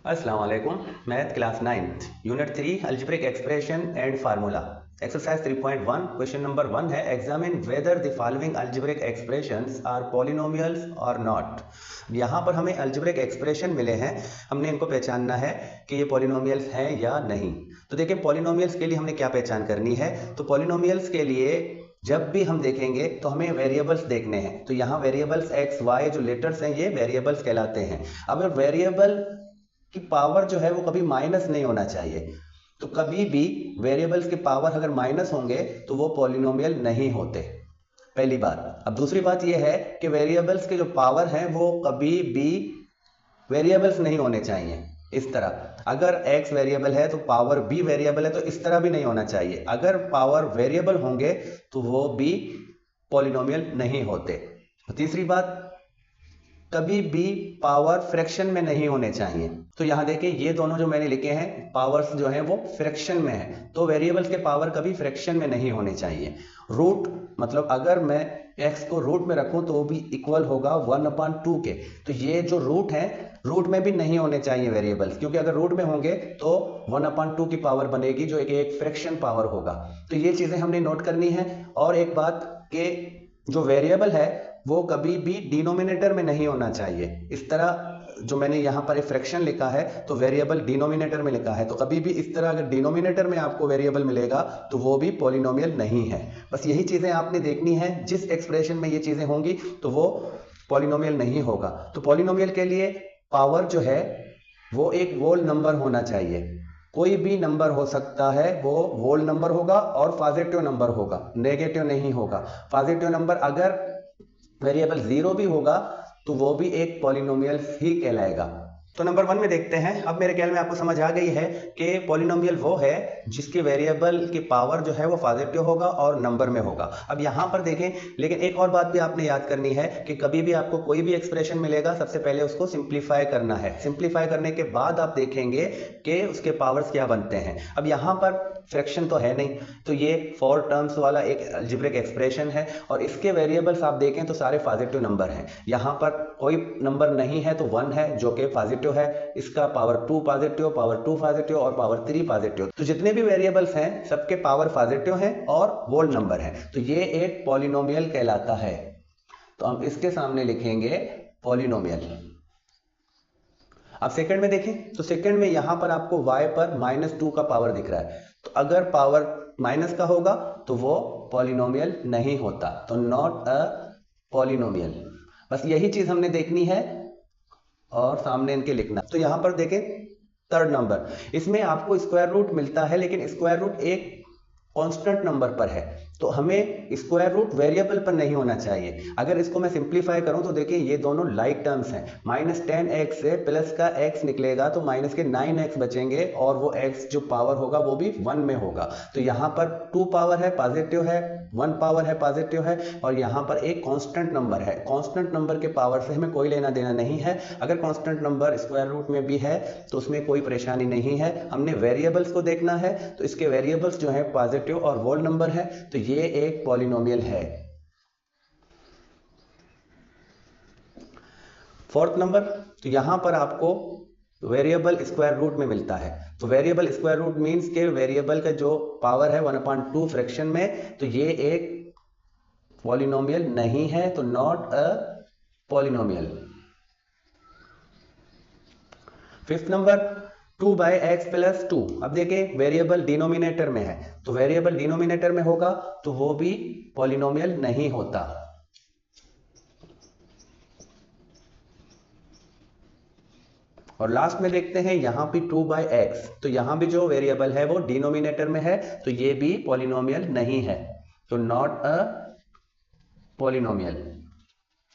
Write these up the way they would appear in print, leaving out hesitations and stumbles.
अस्सलाम वालेकुम। Math class 9th unit 3 algebraic expression and formula exercise 3.1 question number 1 है examine whether the following algebraic expressions are polynomials और not. यहाँ पर हमें अलजेब्रिक एक्सप्रेशन मिले हैं, हमने इनको पहचानना है कि ये पॉलिनोमियल्स हैं या नहीं। तो देखिए पॉलिनोमियल्स के लिए हमने क्या पहचान करनी है। तो पॉलिनोमियल्स के लिए जब भी हम देखेंगे तो हमें वेरिएबल्स देखने हैं। तो यहाँ वेरिएबल्स एक्स वाई जो लेटर्स हैं ये वेरिएबल्स कहलाते हैं। अब वेरिएबल की पावर जो है वो कभी माइनस नहीं होना चाहिए। तो कभी भी वेरिएबल्स के पावर अगर माइनस होंगे तो वो पॉलिनोमियल नहीं होते, पहली बात। अब दूसरी बात ये है कि वेरिएबल्स के जो पावर हैं वो कभी भी वेरिएबल्स नहीं होने चाहिए। इस तरह अगर x वेरिएबल है तो पावर b वेरिएबल है, तो इस तरह भी नहीं होना चाहिए। अगर पावर वेरिएबल होंगे तो वो भी पॉलिनोमियल नहीं होते। तीसरी बात, कभी भी पावर फ्रैक्शन में नहीं होने चाहिए। तो यहां देखिए ये दोनों जो मैंने लिखे हैं पावर्स जो हैं वो फ्रैक्शन में है, तो वेरिएबल्स के पावर कभी फ्रैक्शन में नहीं होने चाहिए। रूट मतलब अगर मैं x को रूट में रखूं तो वो भी इक्वल होगा 1/2 के। तो ये जो रूट है रूट में भी नहीं होने चाहिए वेरिएबल्स, क्योंकि अगर रूट में होंगे तो 1/2 की पावर बनेगी जो एक फ्रैक्शन पावर होगा। तो ये चीजें हमने नोट करनी है। और एक बात कि जो वेरिएबल है वो कभी भी डिनोमिनेटर में नहीं होना चाहिए। इस तरह जो मैंने यहाँ पर एक फ्रैक्शन लिखा है तो वेरिएबल डिनोमिनेटर में लिखा है, तो कभी भी इस तरह अगर डिनोमिनेटर में आपको वेरिएबल मिलेगा तो वो भी पॉलिनोमियल नहीं है। बस यही चीजें आपने देखनी है, जिस एक्सप्रेशन में ये चीजें होंगी तो वो पॉलिनोमियल नहीं होगा। तो पॉलिनोमियल के लिए पावर जो है वो एक होल नंबर होना चाहिए। कोई भी नंबर हो सकता है, वो होल नंबर होगा और पॉजिटिव नंबर होगा, नेगेटिव नहीं होगा। पॉजिटिव नंबर अगर वेरिएबल 0 भी होगा तो वो भी एक पॉलिनोमियल ही कहलाएगा। तो नंबर 1 में देखते हैं। अब मेरे ख्याल में आपको समझ आ गई है कि पॉलिनोमियल वो है जिसके वेरिएबल की पावर जो है वो पॉजिटिव होगा और नंबर में होगा। अब यहाँ पर देखें, लेकिन एक और बात भी आपने याद करनी है कि कभी भी आपको कोई भी एक्सप्रेशन मिलेगा सबसे पहले उसको सिंप्लीफाई करना है। सिंप्लीफाई करने के बाद आप देखेंगे कि उसके पावर्स क्या बनते हैं। अब यहाँ पर फ्रैक्शन तो है नहीं, तो ये 4 टर्म्स वाला एक अलजेब्रिक एक्सप्रेशन है और इसके वेरिएबल्स आप देखें तो सारे पॉजिटिव नंबर हैं। यहाँ पर कोई नंबर नहीं है तो 1 है जो कि पॉजिटिव है, इसका पावर 2 पॉजिटिव, पावर 2 पॉजिटिव और पावर 3 पॉजिटिव। तो जितने भी वेरिएबल्स हैं सबके पावर पॉजिटिव हैं और होल नंबर है, तो ये एक पॉलिनोमियल कहलाता है। तो हम इसके सामने लिखेंगे पॉलिनोमियल। अब सेकंड में देखें तो सेकंड में यहां पर आपको y पर -2 का पावर दिख रहा है, तो अगर पावर माइनस का होगा तो वो पॉलिनोमियल नहीं होता, तो नॉट अ पॉलिनोमियल। बस यही चीज हमने देखनी है और सामने इनके लिखना। तो यहां पर देखें थर्ड नंबर, इसमें आपको स्क्वायर रूट मिलता है, लेकिन स्क्वायर रूट एक कांस्टेंट नंबर पर है, तो हमें स्क्वायर रूट वेरिएबल पर नहीं होना चाहिए। अगर इसको मैं सिंप्लीफाई करूं तो देखिए ये दोनों लाइक टर्म्स हैं। -10x से प्लस का x निकलेगा तो माइनस के 9x बचेंगे और वो x जो पावर होगा वो भी 1 में होगा। तो यहाँ पर 2 पावर है पॉजिटिव है, 1 पावर है पॉजिटिव है और यहाँ पर एक कांस्टेंट नंबर है। कांस्टेंट नंबर के पावर से हमें कोई लेना देना नहीं है। अगर कांस्टेंट नंबर स्क्वायर रूट में भी है तो उसमें कोई परेशानी नहीं है, हमने वेरिएबल्स को देखना है। तो इसके वेरिएबल्स जो है पॉजिटिव और होल नंबर है, तो ये एक पॉलिनोमियल है। फोर्थ नंबर, तो यहां पर आपको वेरिएबल स्क्वायर रूट में मिलता है। तो वेरिएबल स्क्वायर रूट मींस के वेरिएबल का जो पावर है 1/2 फ्रैक्शन में, तो ये एक पॉलिनोमियल नहीं है, तो not a polynomial. Fifth number 2/x + 2। अब देखिए वेरिएबल डिनोमिनेटर में है, तो वेरिएबल डिनोमिनेटर में होगा तो वो भी पॉलिनोमियल नहीं होता। और लास्ट में देखते हैं यहां भी 2/x, तो यहां भी जो वेरिएबल है वो डिनोमिनेटर में है, तो ये भी पॉलिनोमियल नहीं है, तो नॉट अ पॉलिनोमियल।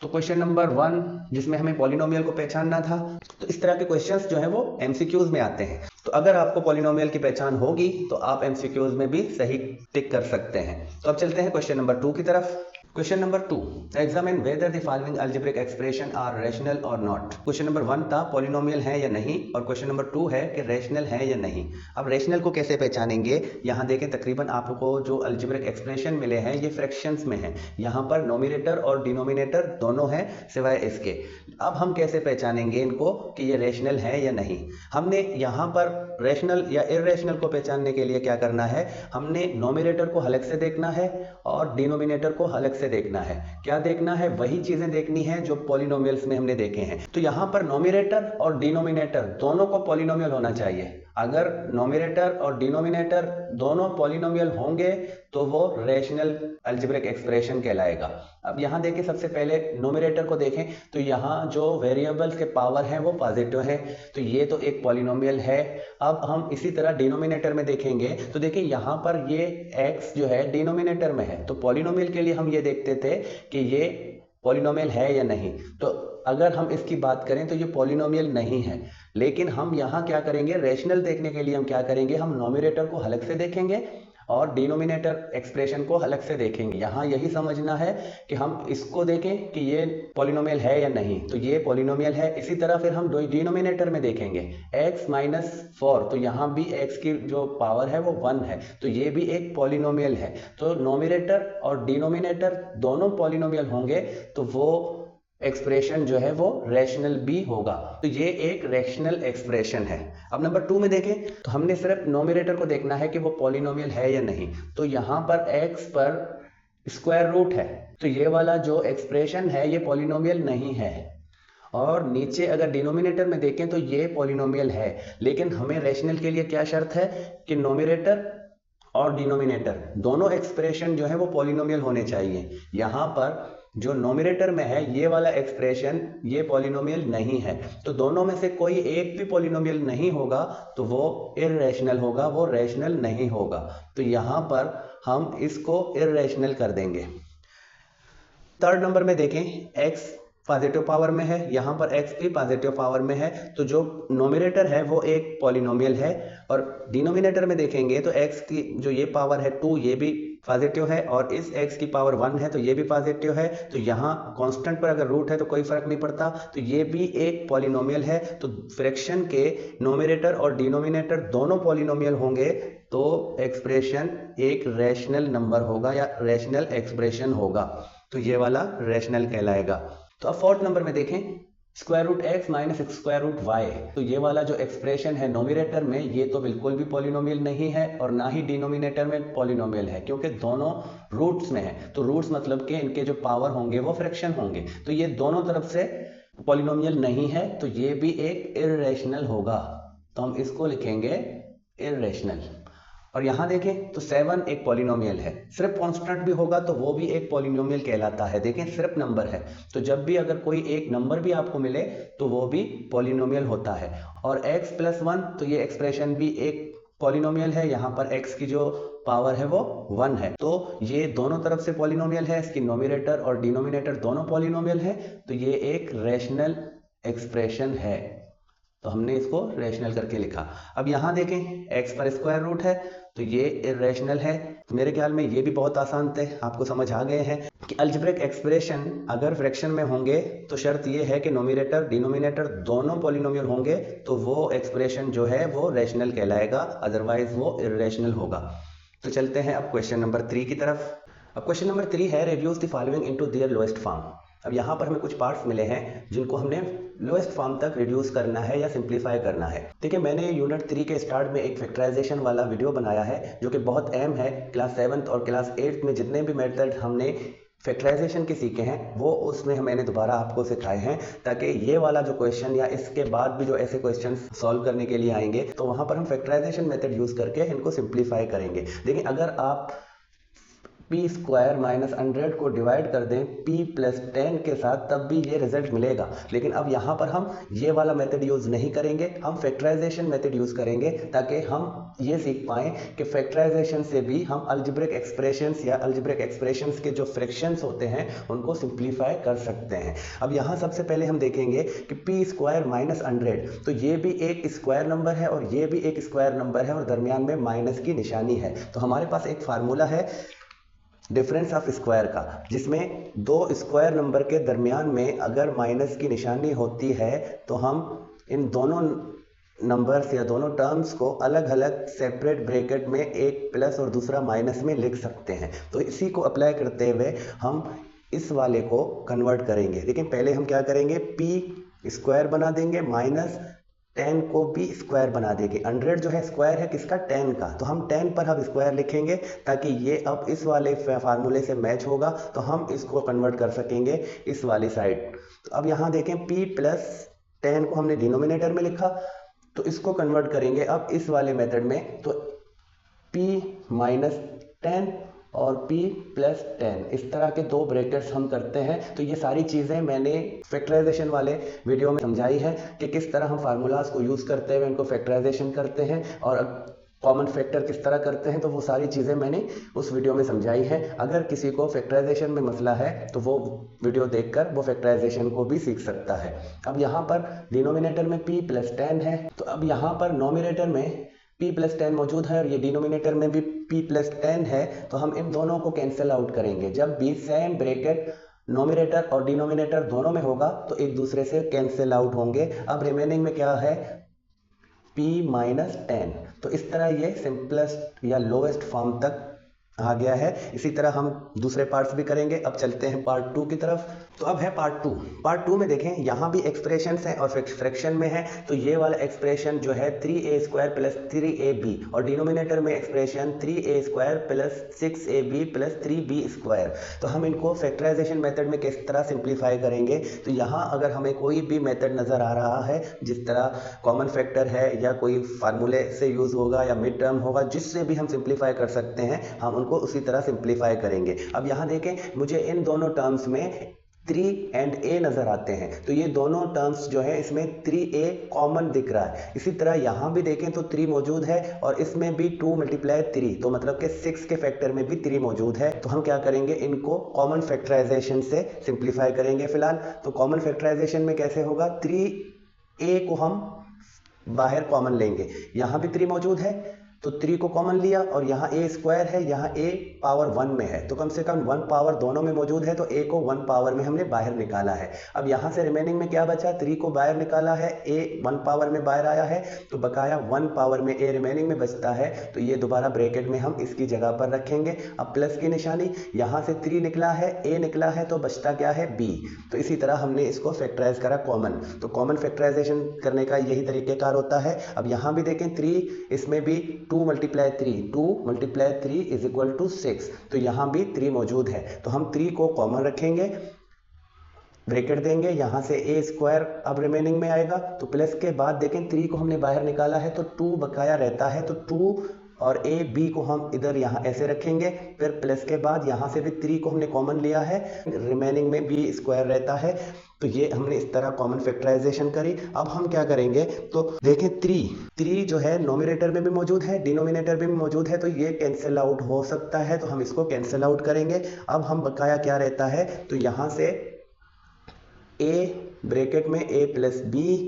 तो क्वेश्चन नंबर 1 जिसमें हमें पॉलिनोमियल को पहचानना था, तो इस तरह के क्वेश्चंस जो है वो एमसीक्यूज में आते हैं। तो अगर आपको पॉलिनोमियल की पहचान होगी तो आप एमसीक्यूज में भी सही टिक कर सकते हैं। तो अब चलते हैं क्वेश्चन नंबर 2 की तरफ। Question number 2, examine whether the following algebraic expression are rational और नॉट। क्वेश्चन नंबर 1 था पॉलिनोमियल है या नहीं, और क्वेश्चन नंबर 2 है कि रैशनल है या नहीं। अब रैशनल को कैसे पहचानेंगे, यहाँ देखें तकरीबन आपको जो अलजेब्रिक एक्सप्रेशन मिले हैं ये फ्रैक्शंस में हैं, यहाँ पर नोमिनेटर और डिनोमिनेटर दोनों हैं सिवाय इसके। अब हम कैसे पहचानेंगे इनको कि ये रैशनल है या नहीं। हमने यहाँ पर रैशनल या इर्रेशनल को पहचानने के लिए क्या करना है, हमने नोमिनेटर को अलग से देखना है और डिनोमिनेटर को अलग से देखना है। क्या देखना है, वही चीजें देखनी है जो पॉलिनोमियल्स में हमने देखे हैं। तो यहां पर नोमिनेटर और डिनोमिनेटर दोनों को पॉलिनोमियल होना चाहिए। अगर नोमिनेटर और डिनोमिनेटर दोनों पॉलिनोमियल होंगे तो वो रैशनल अलजेब्रिक एक्सप्रेशन कहलाएगा। अब यहां देखें, सबसे पहले नोमिनेटर को देखें तो यहां जो वेरिएबल्स के पावर हैं वो पॉजिटिव है, तो ये तो एक पॉलिनोमियल है। अब हम इसी तरह डिनोमिनेटर में देखेंगे तो देखिए यहाँ पर ये x जो है डिनोमिनेटर में है, तो पॉलिनोमियल के लिए हम ये देखते थे कि ये पॉलिनोमियल है या नहीं। तो अगर हम इसकी बात करें तो ये पॉलिनोमियल नहीं है, लेकिन हम यहाँ क्या करेंगे, रैशनल देखने के लिए हम क्या करेंगे, हम नोमिनेटर को अलग से देखेंगे और डिनोमिनेटर एक्सप्रेशन को अलग से देखेंगे। यहाँ यही समझना है कि हम इसको देखें कि ये पॉलिनोमियल है या नहीं, तो ये पॉलिनोमियल है। इसी तरह फिर हम डिनोमिनेटर में देखेंगे x माइनस 4, तो यहाँ भी x की जो पावर है वो 1 है, तो ये भी एक पॉलिनोमियल है। तो नोमिनेटर और डिनोमिनेटर दोनों पॉलिनोमियल होंगे तो वो एक्सप्रेशन जो है वो रैशनल भी होगा, तो ये एक रैशनल एक्सप्रेशन है। अब नंबर 2 में देखें तो हमने सिर्फ नोमिनेटर को देखना है कि वो पॉलिनोमियल है या नहीं। तो यहाँ पर x पर स्क्वायर रूट है, तो ये वाला जो एक्सप्रेशन है ये पॉलिनोमियल नहीं है। और नीचे अगर डिनोमिनेटर में देखें तो ये पॉलिनोमियल है, लेकिन हमें रैशनल के लिए क्या शर्त है कि नोमिनेटर और डिनोमिनेटर दोनों एक्सप्रेशन जो है वो पॉलिनोमियल होने चाहिए। यहाँ पर जो नोमिनेटर में है ये वाला एक्सप्रेशन ये पॉलिनोमियल नहीं है, तो दोनों में से कोई एक भी पॉलिनोमियल नहीं होगा तो वो इर्रेशनल होगा, वो रैशनल नहीं होगा। तो यहाँ पर हम इसको इर्रेशनल कर देंगे। थर्ड नंबर में देखें, x पॉजिटिव पावर में है, यहाँ पर x भी पॉजिटिव पावर में है, तो जो नोमिनेटर है वो एक पॉलिनोमियल है। और डिनोमिनेटर में देखेंगे तो x की जो ये पावर है 2 ये भी पॉजिटिव है, और इस x की पावर 1 है तो ये भी पॉजिटिव है। तो यहाँ कांस्टेंट पर अगर रूट है तो कोई फर्क नहीं पड़ता, तो ये भी एक पॉलिनोमियल है। तो फ्रैक्शन के नोमिनेटर और डिनोमिनेटर दोनों पॉलिनोमियल होंगे तो एक्सप्रेशन एक रैशनल नंबर होगा या रैशनल एक्सप्रेशन होगा, तो ये वाला रैशनल कहलाएगा। तो अब फोर्थ नंबर में देखें, square root x minus square root y, तो ये वाला जो एक्सप्रेशन है नोमिनेटर में ये तो बिल्कुल भी पॉलिनोमियल नहीं है और ना ही डिनोमिनेटर में पॉलिनोमियल है, क्योंकि दोनों रूट्स में है। तो रूट्स मतलब कि इनके जो पावर होंगे वो फ्रैक्शन होंगे, तो ये दोनों तरफ से पॉलिनोमियल नहीं है, तो ये भी एक इर्रेशनल होगा। तो हम इसको लिखेंगे इर्रेशनल। और यहाँ देखें तो 7 एक पॉलिनोमियल है, सिर्फ कांस्टेंट भी होगा तो वो भी एक पॉलिनोमियल कहलाता है। देखें सिर्फ नंबर है, तो जब भी अगर कोई एक नंबर भी आपको मिले तो वो भी पॉलिनोमियल होता है। और x प्लस 1, तो ये एक्सप्रेशन भी एक पॉलिनोमियल है, यहाँ पर x की जो पावर है वो 1 है, तो ये दोनों तरफ से पॉलिनोमियल है, इसकी नोमिनेटर और डिनोमिनेटर दोनों पॉलिनोमियल है, तो ये एक रैशनल एक्सप्रेशन है। तो हमने इसको रैशनल करके लिखा। अब यहाँ देखें x पर स्क्वायर रूट है तो ये इर्रेशनल है। तो मेरे ख्याल में ये भी बहुत आसान थे, आपको समझ आ गए हैं कि अलजेब्रिक एक्सप्रेशन अगर फ्रैक्शन में होंगे तो शर्त ये है कि नोमिनेटर डिनोमिनेटर दोनों पॉलिनोमियल होंगे तो वो एक्सप्रेशन जो है वो रैशनल कहलाएगा, अदरवाइज वो इर्रेशनल होगा। तो चलते हैं अब क्वेश्चन नंबर 3 की तरफ। अब क्वेश्चन नंबर 3 है reduce the following into their lowest form. अब यहाँ पर हमें कुछ पार्ट्स मिले हैं जिनको हमने लोएस्ट फॉर्म तक रिड्यूस करना है या सिंप्लीफाई करना है। देखिए मैंने यूनिट 3 के स्टार्ट में एक फैक्टराइजेशन वाला वीडियो बनाया है जो कि बहुत अहम है। क्लास 7th और क्लास 8th में जितने भी मेथड हमने फैक्टराइजेशन के सीखे हैं वो उसमें मैंने दोबारा आपको सिखाए हैं, ताकि ये वाला जो क्वेश्चन या इसके बाद भी जो ऐसे क्वेश्चन सॉल्व करने के लिए आएंगे तो वहाँ पर हम फैक्टराइजेशन मेथड यूज़ करके इनको सिंप्लीफाई करेंगे। देखिए अगर आप p स्क्वायर माइनस 100 को डिवाइड कर दें p प्लस 10 के साथ तब भी ये रिजल्ट मिलेगा, लेकिन अब यहाँ पर हम ये वाला मेथड यूज़ नहीं करेंगे, हम फैक्टराइजेशन मेथड यूज़ करेंगे ताकि हम ये सीख पाएँ कि फैक्टराइजेशन से भी हम अलजेब्रिक एक्सप्रेशंस या अलजेब्रिक एक्सप्रेशंस के जो फ्रैक्शंस होते हैं उनको सिंप्लीफाई कर सकते हैं। अब यहाँ सबसे पहले हम देखेंगे कि p स्क्वायर माइनस 100, तो ये भी एक स्क्वायर नंबर है और ये भी एक स्क्वायर नंबर है और दरमियान में माइनस की निशानी है। तो हमारे पास एक फार्मूला है डिफरेंस ऑफ स्क्वायर का, जिसमें दो स्क्वायर नंबर के दरमियान में अगर माइनस की निशानी होती है तो हम इन दोनों नंबर्स या दोनों टर्म्स को अलग अलग सेपरेट ब्रैकेट में एक प्लस और दूसरा माइनस में लिख सकते हैं। तो इसी को अप्लाई करते हुए हम इस वाले को कन्वर्ट करेंगे। लेकिन पहले हम क्या करेंगे, पी स्क्वायर बना देंगे माइनस 10 को भी स्क्वायर बना देंगे। 100 जो है स्क्वायर है किसका, 10 का, तो हम 10 पर हम स्क्वायर लिखेंगे ताकि ये अब इस वाले फार्मूले से मैच होगा, तो हम इसको कन्वर्ट कर सकेंगे इस वाली साइड। तो अब यहाँ देखें p प्लस 10 को हमने डिनोमिनेटर में लिखा, तो इसको कन्वर्ट करेंगे अब इस वाले मेथड में, तो p माइनस 10 और p प्लस 10 इस तरह के दो ब्रैकेट्स हम करते हैं। तो ये सारी चीज़ें मैंने फैक्टराइजेशन वाले वीडियो में समझाई है कि किस तरह हम फार्मूलाज को यूज़ करते हुए इनको फैक्टराइजेशन करते हैं और कॉमन फैक्टर किस तरह करते हैं, तो वो सारी चीज़ें मैंने उस वीडियो में समझाई है। अगर किसी को फैक्टराइजेशन में मसला है तो वो वीडियो देखकर वो फैक्टराइजेशन को भी सीख सकता है। अब यहाँ पर डिनोमिनेटर में p प्लस 10 है, तो अब यहाँ पर नोमिनेटर में p प्लस 10 मौजूद है और ये डिनोमिनेटर में भी p प्लस 10 है, तो हम इन दोनों को कैंसिल आउट करेंगे। जब भी सेम ब्रैकेट नोमिनेटर और डिनोमिनेटर दोनों में होगा तो एक दूसरे से कैंसिल आउट होंगे। अब रिमेनिंग में क्या है, p माइनस 10। तो इस तरह ये सिंपलेस्ट या लोएस्ट फॉर्म तक आ गया है। इसी तरह हम दूसरे पार्ट्स भी करेंगे। अब चलते हैं पार्ट 2 की तरफ। तो अब है पार्ट 2। पार्ट 2 में देखें, यहाँ भी एक्सप्रेशंस हैं और फ्रैक्शन में है। तो ये वाला एक्सप्रेशन जो है 3a² प्लस 3ab और डिनोमिनेटर में expression 3a² plus 6ab plus 3b²। तो हम इनको फैक्टराइजेशन मेथड में किस तरह सिंप्लीफाई करेंगे, तो यहाँ अगर हमें कोई भी मेथड नज़र आ रहा है, जिस तरह कॉमन फैक्टर है या कोई फार्मूले से यूज़ होगा या मिड टर्म होगा, जिससे भी हम सिंप्लीफाई कर सकते हैं, हम उनको उसी तरह सिंप्लीफाई करेंगे। अब यहाँ देखें, मुझे इन दोनों टर्म्स में 3 एंड a नजर आते हैं, तो ये दोनों टर्म्स जो है इसमें 3a कॉमन दिख रहा है। इसी तरह यहाँ भी देखें तो 3 मौजूद है और इसमें भी 2 मल्टीप्लाई 3, तो मतलब कि 6 के फैक्टर में भी 3 मौजूद है। तो हम क्या करेंगे, इनको कॉमन फैक्टराइजेशन से सिंप्लीफाई करेंगे फिलहाल। तो कॉमन फैक्टराइजेशन में कैसे होगा, 3a को हम बाहर कॉमन लेंगे, यहाँ भी 3 मौजूद है तो 3 को कॉमन लिया और यहाँ a² है, यहाँ a पावर 1 में है, तो कम से कम 1 पावर दोनों में मौजूद है, तो a को 1 पावर में हमने बाहर निकाला है। अब यहाँ से रिमेनिंग में क्या बचा, 3 को बाहर निकाला है, a 1 पावर में बाहर आया है, तो बकाया 1 पावर में a रिमेनिंग में बचता है, तो ये दोबारा ब्रैकेट में हम इसकी जगह पर रखेंगे। अब प्लस की निशानी, यहाँ से 3 निकला है, a निकला है, तो बचता क्या है, b। तो इसी तरह हमने इसको फैक्टराइज करा कॉमन। तो कॉमन फैक्टराइजेशन करने का यही तरीकेकार होता है। अब यहाँ भी देखें 3, इसमें भी 2 मल्टीप्लाई 3 इज इक्वल टू 6, तो यहाँ भी 3 मौजूद है, तो हम 3 को कॉमन रखेंगे, ब्रैकेट देंगे, यहाँ से a² अब रिमेनिंग में आएगा, तो प्लस के बाद देखें 3 को हमने बाहर निकाला है तो 2 बकाया रहता है, तो 2 और a b को हम इधर यहाँ ऐसे रखेंगे, फिर प्लस के बाद यहाँ से भी 3 को हमने कॉमन लिया है, रिमेनिंग में b² रहता है। तो ये हमने इस तरह कॉमन फैक्टराइजेशन करी। अब हम क्या करेंगे, तो देखें 3 जो है नोमिनेटर में भी मौजूद है, डिनोमिनेटर में भी मौजूद है, तो ये कैंसिल आउट हो सकता है, तो हम इसको कैंसिल आउट करेंगे। अब हम बकाया क्या रहता है, तो यहाँ से a ब्रैकेट में a प्लस b,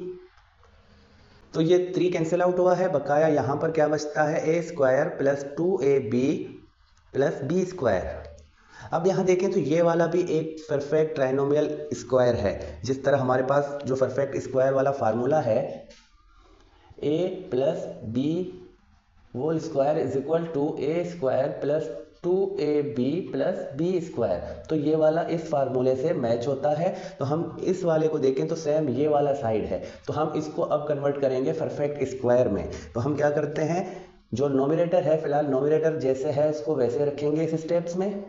तो ये 3 कैंसिल आउट हुआ है, बकाया यहाँ पर क्या बचता है, a² plus 2ab plus b²। अब यहाँ देखें तो ये वाला भी एक परफेक्ट ट्राइनोमियल स्क्वायर है। जिस तरह हमारे पास जो परफेक्ट स्क्वायर वाला फार्मूला है, a plus b whole square is equal to a² plus 2ab plus b², तो ये वाला इस फार्मूले से मैच होता है। तो हम इस वाले को देखें तो सेम ये वाला साइड है, तो हम इसको अब कन्वर्ट करेंगे परफेक्ट स्क्वायर में। तो हम क्या करते हैं, जो नोमिनेटर है, फिलहाल नोमिनेटर जैसे है इसको वैसे रखेंगे इस स्टेप्स में,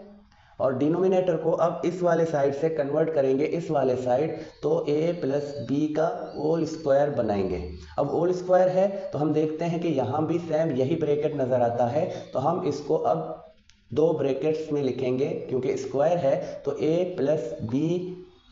और डिनोमिनेटर को अब इस वाले साइड से कन्वर्ट करेंगे इस वाले साइड, तो a प्लस b का होल स्क्वायर बनाएंगे। अब होल स्क्वायर है तो हम देखते हैं कि यहाँ भी सेम यही ब्रैकेट नज़र आता है, तो हम इसको अब 2 ब्रैकेट्स में लिखेंगे, क्योंकि स्क्वायर है तो a प्लस b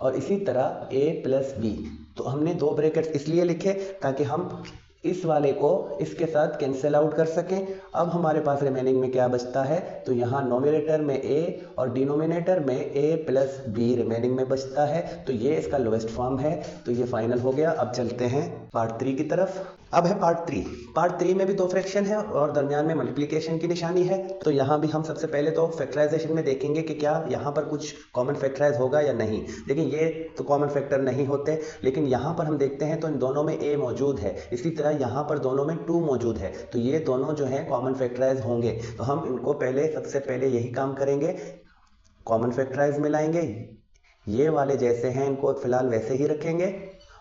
और इसी तरह a प्लस b। तो हमने 2 ब्रैकेट्स इसलिए लिखे ताकि हम इस वाले को इसके साथ कैंसिल आउट कर सकें। अब हमारे पास रिमेनिंग में क्या बचता है, तो यहाँ नोमिनेटर में a और डिनोमिनेटर में a प्लस b रिमेनिंग में बचता है, तो ये इसका लोएस्ट फॉर्म है। तो ये फाइनल हो गया। अब चलते हैं पार्ट 3 की तरफ। अब है पार्ट 3। पार्ट 3 में भी दो फ्रैक्शन है और दरमियान में मल्टीप्लिकेशन की निशानी है। तो यहाँ भी हम सबसे पहले तो फैक्टराइजेशन में देखेंगे कि क्या यहाँ पर कुछ कॉमन फैक्टराइज होगा या नहीं। लेकिन ये तो कॉमन फैक्टर नहीं होते, लेकिन यहाँ पर हम देखते हैं तो इन दोनों में a मौजूद है, इसी तरह यहाँ पर दोनों में 2 मौजूद है, तो ये दोनों जो है कॉमन फैक्टराइज होंगे। तो हम इनको सबसे पहले यही काम करेंगे, कॉमन फैक्टराइज में लाएंगे। ये वाले जैसे हैं इनको फिलहाल वैसे ही रखेंगे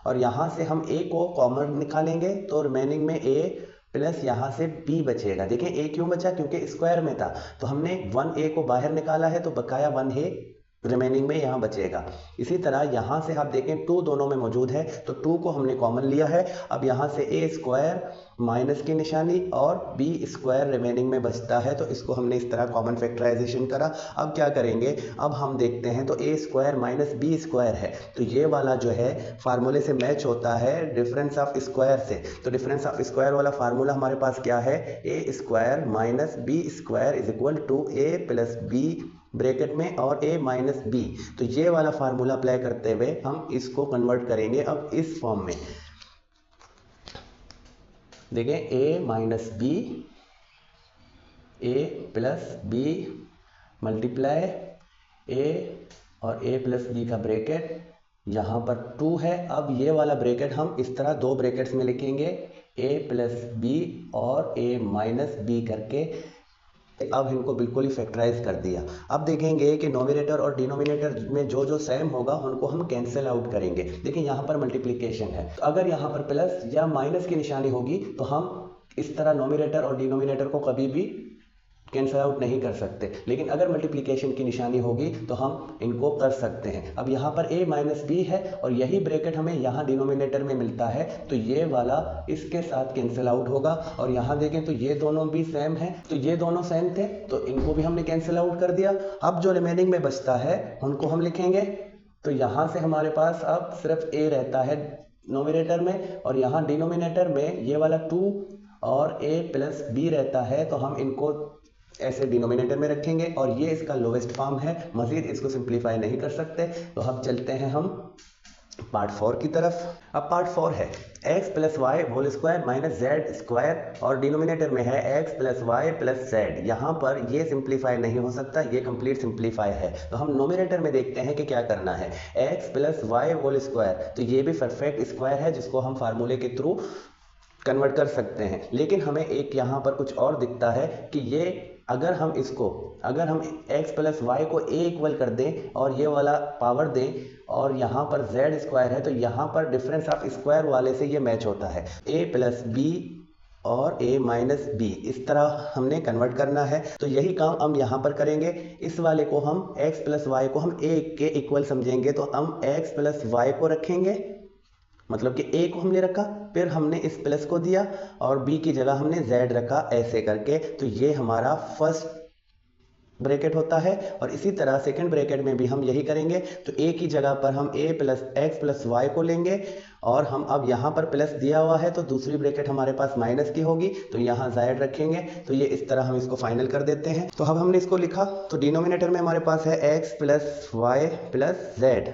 और यहाँ से हम a को कॉमन निकालेंगे तो रिमेनिंग में a प्लस यहाँ से b बचेगा। देखिए a क्यों बचा, क्योंकि स्क्वायर में था, तो हमने 1a को बाहर निकाला है तो बकाया 1a रिमेनिंग में यहाँ बचेगा। इसी तरह यहाँ से आप देखें 2 दोनों में मौजूद है, तो 2 को हमने कॉमन लिया है। अब यहाँ से a स्क्वायर माइनस की निशानी और b स्क्वायर रिमेनिंग में बचता है, तो इसको हमने इस तरह कॉमन फैक्टराइजेशन करा। अब क्या करेंगे, अब हम देखते हैं तो a square minus b square है, तो ये वाला जो है फार्मूले से मैच होता है डिफरेंस ऑफ स्क्वायर से। तो डिफरेंस ऑफ स्क्वायर वाला फार्मूला हमारे पास क्या है, a square minus b square is equal to a plus b bracket में और a माइनस बी। तो ये वाला फार्मूला अप्लाई करते हुए हम इसको कन्वर्ट करेंगे अब इस फॉर्म में। देखें a minus b, a plus b multiply a और a प्लस बी का ब्रैकेट, यहाँ पर 2 है। अब ये वाला ब्रैकेट हम इस तरह 2 ब्रैकेट्स में लिखेंगे, a प्लस बी और a माइनस बी करके। अब इनको बिल्कुल ही फैक्टराइज कर दिया। अब देखेंगे कि नोमिनेटर और डिनोमिनेटर में जो जो सेम होगा उनको हम कैंसिल आउट करेंगे। देखिए यहाँ पर मल्टीप्लिकेशन है, तो अगर यहाँ पर प्लस या माइनस की निशानी होगी तो हम इस तरह नोमिनेटर और डिनोमिनेटर को कभी भी कैंसिल आउट नहीं कर सकते, लेकिन अगर मल्टीप्लिकेशन की निशानी होगी तो हम इनको कर सकते हैं। अब यहाँ पर a माइनस बी है और यही ब्रैकेट हमें यहाँ डिनोमिनेटर में मिलता है, तो ये वाला इसके साथ कैंसिल आउट होगा। और यहाँ देखें तो ये दोनों भी सेम हैं, तो ये दोनों सेम थे तो इनको भी हमने कैंसिल आउट कर दिया। अब जो रिमेनिंग में बचता है उनको हम लिखेंगे, तो यहाँ से हमारे पास अब सिर्फ a रहता है नोमिनेटर में और यहाँ डिनोमिनेटर में ये वाला 2 और a प्लस b रहता है, तो हम इनको ऐसे डिनोमिनेटर में रखेंगे और ये इसका लोवेस्ट फॉर्म है, मजीद इसको सिंप्लीफाई नहीं कर सकते। तो अब चलते हैं हम पार्ट 4 की तरफ। अब पार्ट 4 है x plus y whole square minus z square और डिनोमिनेटर में है x plus y plus z. यहाँ पर ये सिंप्लीफाई नहीं हो सकता, ये कंप्लीट सिंप्लीफाई है। तो हम नोमिनेटर में देखते हैं कि क्या करना है, x plus y whole square, तो ये भी परफेक्ट स्क्वायर है जिसको हम फार्मूले के थ्रू कन्वर्ट कर सकते हैं। लेकिन हमें एक यहाँ पर कुछ और दिखता है कि ये अगर हम x प्लस वाई को a इक्वल कर दें और ये वाला पावर दें और यहाँ पर z स्क्वायर है, तो यहाँ पर डिफरेंस ऑफ स्क्वायर वाले से ये मैच होता है, a प्लस बी और a माइनस बी, इस तरह हमने कन्वर्ट करना है। तो यही काम हम यहाँ पर करेंगे। इस वाले को हम x प्लस वाई को हम a के इक्वल समझेंगे, तो हम x प्लस वाई को रखेंगे, मतलब कि a को हमने रखा, फिर हमने इस प्लस को दिया और b की जगह हमने z रखा, ऐसे करके। तो ये हमारा फर्स्ट ब्रैकेट होता है और इसी तरह सेकंड ब्रैकेट में भी हम यही करेंगे। तो a की जगह पर हम a plus x plus y को लेंगे और हम अब यहाँ पर प्लस दिया हुआ है तो दूसरी ब्रैकेट हमारे पास माइनस की होगी, तो यहाँ z रखेंगे। तो ये इस तरह हम इसको फाइनल कर देते हैं। तो अब हमने इसको लिखा, तो डिनोमिनेटर में हमारे पास है x plus y plus z।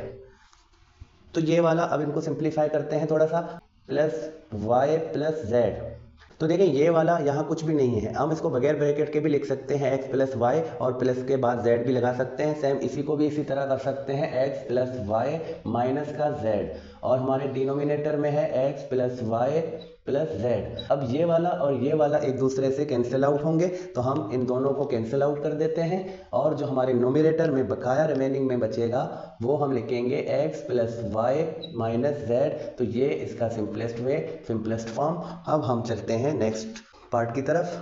तो ये वाला अब इनको सिंप्लीफाई करते हैं थोड़ा सा, प्लस वाई प्लस जेड। तो देखिए ये वाला यहाँ कुछ भी नहीं है, हम इसको बगैर ब्रैकेट के भी लिख सकते हैं, x प्लस वाई और प्लस के बाद z भी लगा सकते हैं। सेम इसी को भी इसी तरह कर सकते हैं, x प्लस वाई माइनस का z, और हमारे डिनोमिनेटर में है x plus y plus z। अब ये वाला और ये वाला एक दूसरे से कैंसिल आउट होंगे, तो हम इन दोनों को कैंसिल आउट कर देते हैं और जो हमारे नोमिनेटर में बकाया रिमेनिंग में बचेगा वो हम लिखेंगे x plus y minus z। तो ये इसका सिंपलेस्ट फॉर्म। अब हम चलते हैं नेक्स्ट पार्ट की तरफ,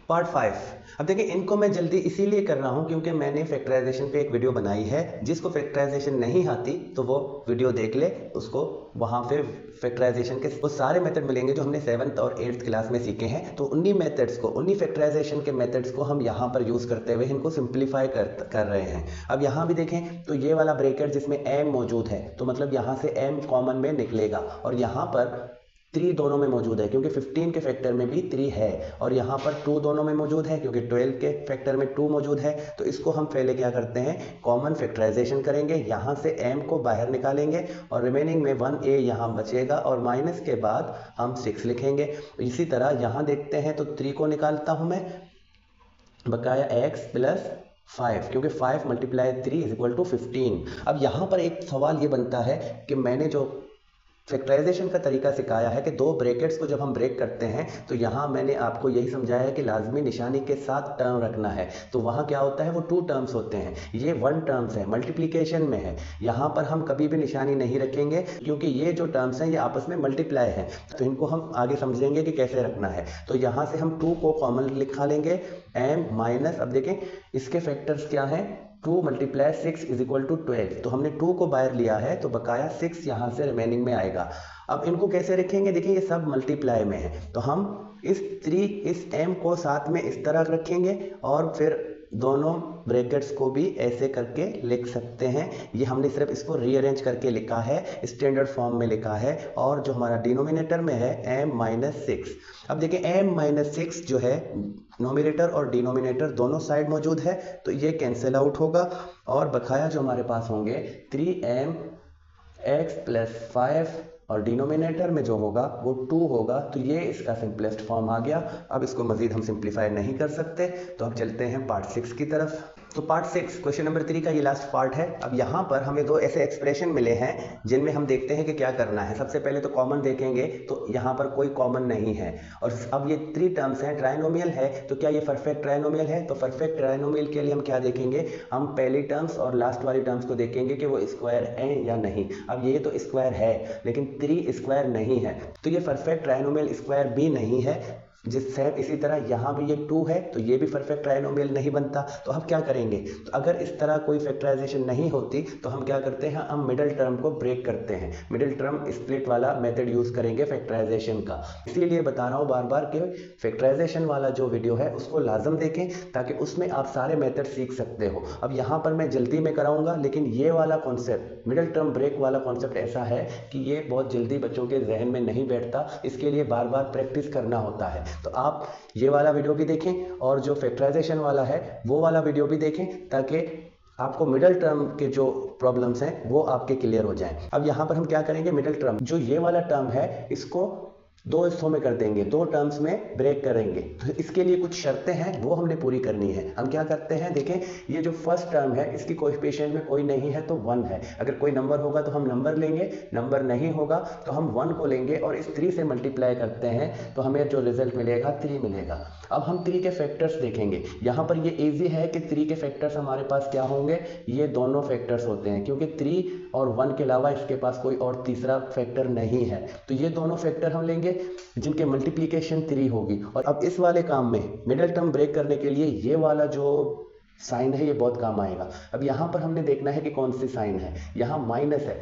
पार्ट 5। अब देखिए इनको मैं जल्दी इसीलिए कर रहा हूँ क्योंकि मैंने फैक्टराइजेशन पे एक वीडियो बनाई है, जिसको फैक्टराइजेशन नहीं आती तो वो वीडियो देख ले, उसको वहाँ पे फैक्टराइजेशन के वो सारे मेथड मिलेंगे जो हमने 7th और 8th क्लास में सीखे हैं। तो उन्हीं मेथड्स को, उन्हीं फैक्टराइजेशन के मेथड्स को हम यहाँ पर यूज़ करते हुए इनको सिंप्लीफाई कर रहे हैं। अब यहाँ भी देखें तो ये वाला ब्रैकेट जिसमें m मौजूद है, तो मतलब यहाँ से m कॉमन में निकलेगा और यहाँ पर 3 दोनों में मौजूद है क्योंकि 15 के फैक्टर में भी 3 है, और यहाँ पर 2 दोनों में मौजूद है क्योंकि 12 के फैक्टर में 2 मौजूद है। तो इसको हम पहले क्या करते हैं, कॉमन फैक्टराइजेशन करेंगे, यहाँ से m को बाहर निकालेंगे और रिमेनिंग में 1a यहाँ बचेगा और माइनस के बाद हम 6 लिखेंगे। इसी तरह यहाँ देखते हैं तो 3 को निकालता हूँ मैं, बकाया x प्लस 5, क्योंकि 5 मल्टीप्लाई 3 इज इक्वल टू 15। अब यहाँ पर एक सवाल ये बनता है कि मैंने जो फैक्टराइजेशन का तरीका सिखाया है कि दो ब्रैकेट्स को जब हम ब्रेक करते हैं तो यहाँ मैंने आपको यही समझाया है कि लाजमी निशानी के साथ टर्म रखना है। तो वहाँ क्या होता है, वो 2 टर्म्स होते हैं, ये 1 टर्म्स है, मल्टीप्लिकेशन में है। यहाँ पर हम कभी भी निशानी नहीं रखेंगे क्योंकि ये जो टर्म्स हैं ये आपस में मल्टीप्लाई है। तो इनको हम आगे समझेंगे कि कैसे रखना है। तो यहाँ से हम 2 को कॉमन लिखा लेंगे, m माइनस, अब देखें इसके फैक्टर्स क्या हैं, 2 मल्टीप्लाई 6 इज इक्वल टू 12। तो हमने 2 को बाहर लिया है तो बकाया 6 यहाँ से रिमेनिंग में आएगा। अब इनको कैसे रखेंगे, देखिए ये सब मल्टीप्लाई में है तो हम इस 3 इस m को साथ में इस तरह रखेंगे और फिर दोनों ब्रैकेट्स को भी ऐसे करके लिख सकते हैं। ये हमने सिर्फ इसको रीअरेंज करके लिखा है, स्टैंडर्ड फॉर्म में लिखा है। और जो हमारा डिनोमिनेटर में है m माइनस 6, अब देखिए m माइनस 6 जो है नोमिनेटर और डिनोमिनेटर दोनों साइड मौजूद है तो ये कैंसिल आउट होगा और बकाया जो हमारे पास होंगे 3m x प्लस 5 और डिनोमिनेटर में जो होगा वो 2 होगा। तो ये इसका सिंपलेस्ट फॉर्म आ गया। अब इसको मजीद हम सिंप्लीफाई नहीं कर सकते तो अब चलते हैं पार्ट 6 की तरफ। तो पार्ट 6 क्वेश्चन नंबर 3 का ये लास्ट पार्ट है। अब यहाँ पर हमें 2 ऐसे एक्सप्रेशन मिले हैं जिनमें हम देखते हैं कि क्या करना है। सबसे पहले तो कॉमन देखेंगे तो यहाँ पर कोई कॉमन नहीं है और अब ये 3 टर्म्स हैं, ट्राइनोमियल है, तो क्या ये परफेक्ट ट्राइनोमियल है। तो परफेक्ट ट्राइनोमियल के लिए हम क्या देखेंगे, हम पहली टर्म्स और लास्ट वाली टर्म्स को देखेंगे कि वो स्क्वायर है या नहीं। अब ये तो स्क्वायर है लेकिन 3 स्क्वायर नहीं है तो ये परफेक्ट ट्राइनोमियल स्क्वायर भी नहीं है। जिस सेम इसी तरह यहाँ भी ये 2 है तो ये भी परफेक्ट ट्राइनोमियल नहीं बनता। तो हम क्या करेंगे, तो अगर इस तरह कोई फैक्टराइजेशन नहीं होती तो हम क्या करते हैं, हम मिडिल टर्म को ब्रेक करते हैं, मिडिल टर्म स्प्लिट वाला मेथड यूज करेंगे फैक्टराइजेशन का। इसीलिए बता रहा हूँ बार बार कि फैक्टराइजेशन वाला जो वीडियो है उसको लाजम देखें ताकि उसमें आप सारे मेथड सीख सकते हो। अब यहाँ पर मैं जल्दी में कराऊंगा लेकिन ये वाला कॉन्सेप्ट, मिडिल टर्म ब्रेक वाला कॉन्सेप्ट ऐसा है कि ये बहुत जल्दी बच्चों के जहन में नहीं बैठता, इसके लिए बार बार प्रैक्टिस करना होता है। तो आप ये वाला वीडियो भी देखें और जो फैक्टराइजेशन वाला है वो वाला वीडियो भी देखें ताकि आपको मिडिल टर्म के जो प्रॉब्लम्स हैं वो आपके क्लियर हो जाएं। अब यहाँ पर हम क्या करेंगे, मिडिल टर्म जो ये वाला टर्म है इसको 2 हिस्सों में कर देंगे, 2 टर्म्स में ब्रेक करेंगे। तो इसके लिए कुछ शर्तें हैं वो हमने पूरी करनी है। हम क्या करते हैं, देखें ये जो फर्स्ट टर्म है इसकी कोएफिशिएंट में कोई नहीं है तो 1 है। अगर कोई नंबर होगा तो हम नंबर लेंगे, नंबर नहीं होगा तो हम 1 को लेंगे और इस 3 से मल्टीप्लाई करते हैं तो हमें जो रिजल्ट मिलेगा 3 मिलेगा। अब हम 3 के फैक्टर्स देखेंगे। यहाँ पर ये इजी है कि 3 के फैक्टर्स हमारे पास क्या होंगे, ये दोनों फैक्टर्स होते हैं क्योंकि 3 और 1 के अलावा इसके पास कोई और तीसरा फैक्टर नहीं है। तो ये दोनों फैक्टर हम लेंगे जिनके मल्टीप्लिकेशन 3 होगी। और अब इस वाले काम में मिडिल टर्म ब्रेक करने के लिए ये वाला जो साइन है ये बहुत काम आएगा। अब यहाँ पर हमने देखना है कि कौन सी साइन है, यहाँ माइनस है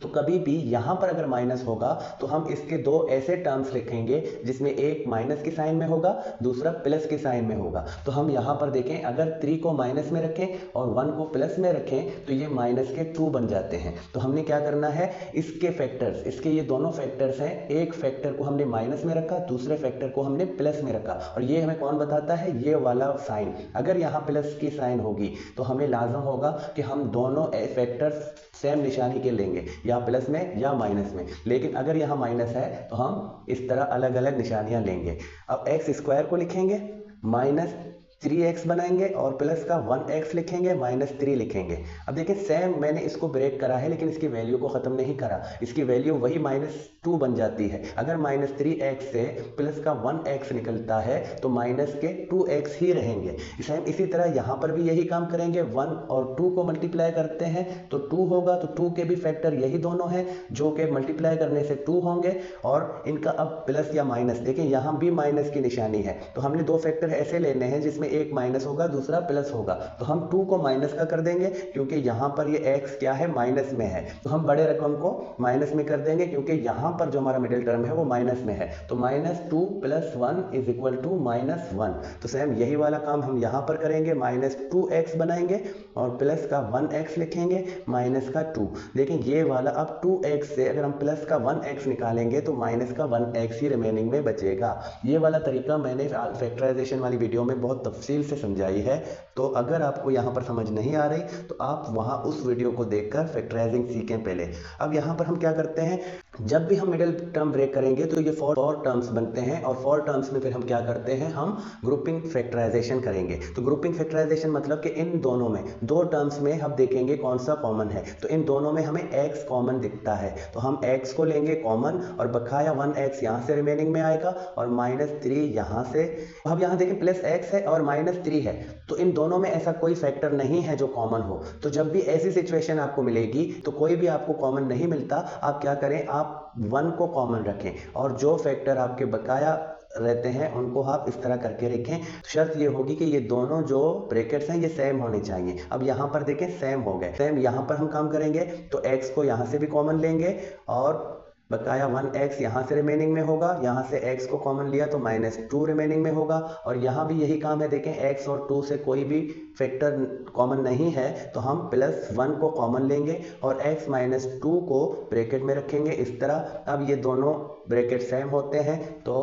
तो कभी भी यहाँ पर अगर माइनस होगा तो हम इसके 2 ऐसे टर्म्स लिखेंगे जिसमें एक माइनस की साइन में होगा, दूसरा प्लस की साइन में होगा। तो हम यहाँ पर देखें, अगर 3 को माइनस में रखें और 1 को प्लस में रखें तो ये माइनस के 2 बन जाते हैं। तो हमने क्या करना है, इसके फैक्टर्स, इसके ये दोनों फैक्टर्स हैं, एक फैक्टर को हमने माइनस में रखा, दूसरे फैक्टर को हमने प्लस में रखा। और ये हमें कौन बताता है, ये वाला साइन। अगर यहाँ प्लस की साइन होगी तो हमें लाजम होगा कि हम दोनों फैक्टर्स सेम निशानी के लेंगे, या प्लस में या माइनस में। लेकिन अगर यहाँ माइनस है तो हम इस तरह अलग अलग निशानियां लेंगे। अब एक्स स्क्वायर को लिखेंगे, माइनस 3x बनाएंगे और प्लस का 1x लिखेंगे, माइनस 3 लिखेंगे। अब देखिए सेम मैंने इसको ब्रेक करा है लेकिन इसकी वैल्यू को ख़त्म नहीं करा, इसकी वैल्यू वही -2 बन जाती है। अगर -3x से प्लस का 1x निकलता है तो माइनस के 2x ही रहेंगे। सेम इसी तरह यहाँ पर भी यही काम करेंगे, 1 और 2 को मल्टीप्लाई करते हैं तो 2 होगा, तो 2 के भी फैक्टर यही दोनों हैं जो कि मल्टीप्लाई करने से 2 होंगे। और इनका अब प्लस या माइनस, देखिए यहाँ भी माइनस की निशानी है तो हमने 2 फैक्टर ऐसे लेने हैं जिसमें में एक माइनस होगा, दूसरा प्लस होगा। तो हम 2 को माइनस का कर देंगे क्योंकि यहाँ पर ये x क्या है, माइनस में है। तो हम बड़े रकम को माइनस में कर देंगे क्योंकि यहाँ पर जो हमारा मिडिल टर्म है वो माइनस में है। तो -2 + 1 इज इक्वल टू -1। तो सेम यही वाला काम हम यहाँ पर करेंगे, -2x बनाएंगे और प्लस का 1x लिखेंगे, माइनस का 2। लेकिन ये वाला अब 2x से अगर हम प्लस का 1x निकालेंगे तो माइनस का 1x ही रिमेनिंग में बचेगा। ये वाला तरीका मैंने फैक्टराइजेशन वाली वीडियो में बहुत तफसील से समझाई है। तो अगर आपको यहाँ पर समझ नहीं आ रही तो आप वहाँ उस वीडियो को देखकर फैक्टराइजिंग सीखें पहले। अब यहाँ पर हम क्या करते हैं, जब भी हम मिडिल टर्म ब्रेक करेंगे तो ये 4 टर्म्स बनते हैं और 4 टर्म्स में फिर हम क्या करते हैं, हम ग्रुपिंग फैक्टराइजेशन करेंगे। तो ग्रुपिंग फैक्टराइजेशन मतलब कि इन दोनों में 2 टर्म्स में हम देखेंगे कौन सा कॉमन है। तो इन दोनों में हमें x कॉमन दिखता है तो हम x को लेंगे कॉमन और बकाया 1x यहाँ से रिमेनिंग में आएगा और -3 यहाँ से। अब यहाँ देखें प्लस x है और -3 है, तो इन दोनों में ऐसा कोई फैक्टर नहीं है जो कॉमन हो। तो जब भी ऐसी सिचुएशन आपको मिलेगी तो कोई भी आपको कॉमन नहीं मिलता, आप क्या करें, आप 1 को कॉमन रखें और जो फैक्टर आपके बकाया रहते हैं उनको आप इस तरह करके रखें। शर्त ये होगी कि ये दोनों जो ब्रैकेट्स हैं ये सेम होने चाहिए। अब यहाँ पर देखें सेम हो गए, सेम यहाँ पर हम काम करेंगे तो x को यहाँ से भी कॉमन लेंगे और बकाया 1x यहाँ से रिमेनिंग में होगा, यहाँ से x को कॉमन लिया तो -2 रिमेनिंग में होगा। और यहाँ भी यही काम है, देखें x और 2 से कोई भी फैक्टर कॉमन नहीं है तो हम +1 को कॉमन लेंगे और x - 2 को ब्रैकेट में रखेंगे इस तरह। अब ये दोनों ब्रैकेट सेम होते हैं तो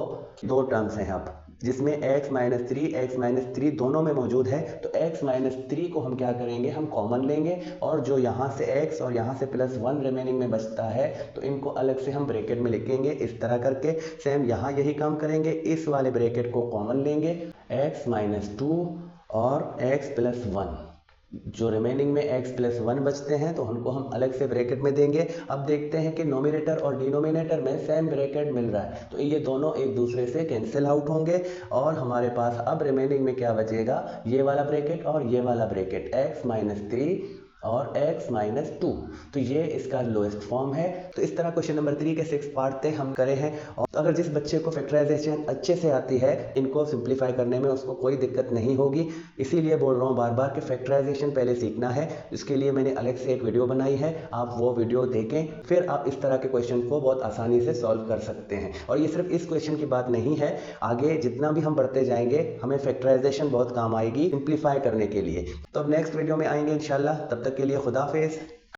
2 टर्म्स हैं अब जिसमें x - 3 दोनों में मौजूद है। तो x - 3 को हम क्या करेंगे, हम कॉमन लेंगे और जो यहाँ से x और यहाँ से +1 रिमेनिंग में बचता है तो इनको अलग से हम ब्रैकेट में लिखेंगे इस तरह करके। सेम यहाँ यही काम करेंगे, इस वाले ब्रैकेट को कॉमन लेंगे, x - 2 और x + 1, जो रिमेनिंग में x + 1 बचते हैं तो उनको हम अलग से ब्रैकेट में देंगे। अब देखते हैं कि नोमिनेटर और डिनोमिनेटर में सेम ब्रैकेट मिल रहा है तो ये दोनों एक दूसरे से कैंसिल आउट होंगे और हमारे पास अब रिमेनिंग में क्या बचेगा, ये वाला ब्रैकेट और ये वाला ब्रैकेट, x - 3 और x - 2। तो ये इसका लोएस्ट फॉर्म है। तो इस तरह क्वेश्चन नंबर 3 के 6 पार्ट थे हम करे हैं। और अगर जिस बच्चे को फैक्टराइजेशन अच्छे से आती है, इनको सिंप्लीफाई करने में उसको कोई दिक्कत नहीं होगी। इसीलिए बोल रहा हूँ बार बार कि फैक्टराइजेशन पहले सीखना है। इसके लिए मैंने अलग से एक वीडियो बनाई है, आप वो वीडियो देखें, फिर आप इस तरह के क्वेश्चन को बहुत आसानी से सॉल्व कर सकते हैं। और ये सिर्फ इस क्वेश्चन की बात नहीं है, आगे जितना भी हम बढ़ते जाएंगे हमें फैक्टराइजेशन बहुत काम आएगी सिंप्लीफाई करने के लिए। तो अब नेक्स्ट वीडियो में आएंगे इंशाल्लाह, तब तक के लिए खुदा हाफिज़।